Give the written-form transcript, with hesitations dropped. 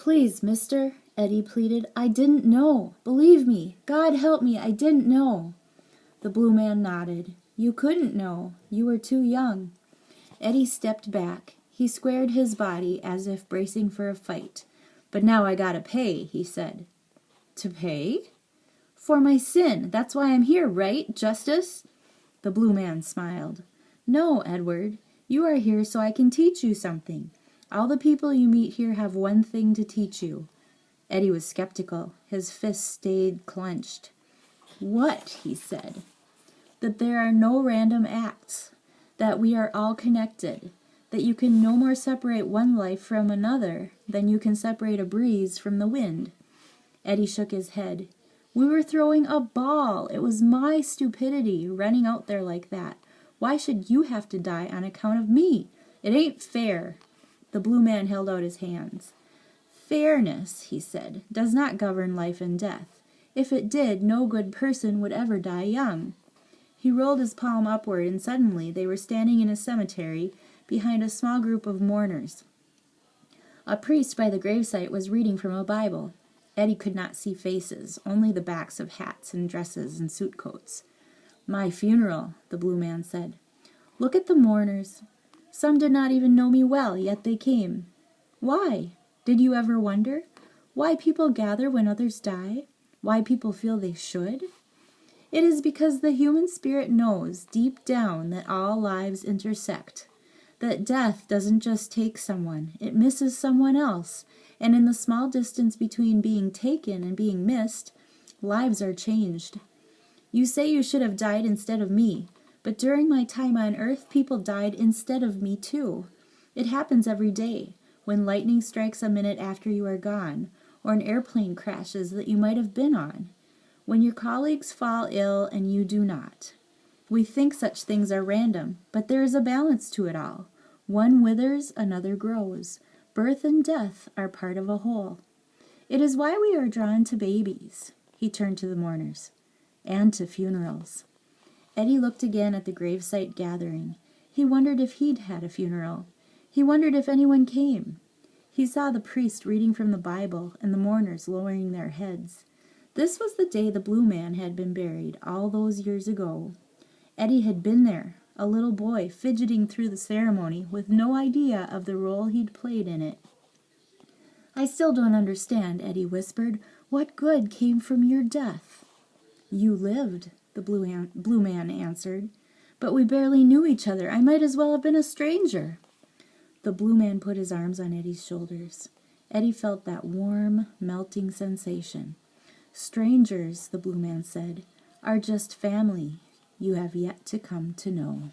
Please, mister, Eddie pleaded. I didn't know. Believe me. God help me, I didn't know. The blue man nodded. You couldn't know. You were too young. Eddie stepped back. He squared his body as if bracing for a fight. But now I gotta pay, he said. To pay? For my sin. That's why I'm here, right, Justice? The blue man smiled. No, Edward. You are here so I can teach you something. All the people you meet here have one thing to teach you. Eddie was skeptical. His fists stayed clenched. What? He said. That there are no random acts. That we are all connected. That you can no more separate one life from another than you can separate a breeze from the wind. Eddie shook his head. We were throwing a ball. It was my stupidity, running out there like that. Why should you have to die on account of me? It ain't fair. The blue man held out his hands. Fairness, he said, does not govern life and death. If it did, no good person would ever die young. He rolled his palm upward, and suddenly they were standing in a cemetery behind a small group of mourners. A priest by the gravesite was reading from a Bible. Eddie could not see faces, only the backs of hats and dresses and suit coats. My funeral, the blue man said. Look at the mourners. Some did not even know me well, yet they came. Why? Did you ever wonder? Why people gather when others die? Why people feel they should? It is because the human spirit knows deep down that all lives intersect, that death doesn't just take someone, it misses someone else, and in the small distance between being taken and being missed, lives are changed. You say you should have died instead of me, but during my time on earth, people died instead of me too. It happens every day, when lightning strikes a minute after you are gone, or an airplane crashes that you might have been on, when your colleagues fall ill and you do not. We think such things are random, but there is a balance to it all. One withers, another grows. Birth and death are part of a whole. It is why we are drawn to babies. He turned to the mourners. And to funerals. Eddie looked again at the gravesite gathering. He wondered if he'd had a funeral. He wondered if anyone came. He saw the priest reading from the Bible and the mourners lowering their heads. This was the day the blue man had been buried, all those years ago. Eddie had been there, a little boy fidgeting through the ceremony with no idea of the role he'd played in it. I still don't understand, Eddie whispered. What good came from your death? You lived, the blue man answered. But we barely knew each other. I might as well have been a stranger. The blue man put his arms on Eddie's shoulders. Eddie felt that warm, melting sensation. Strangers, the blue man said, are just family you have yet to come to know.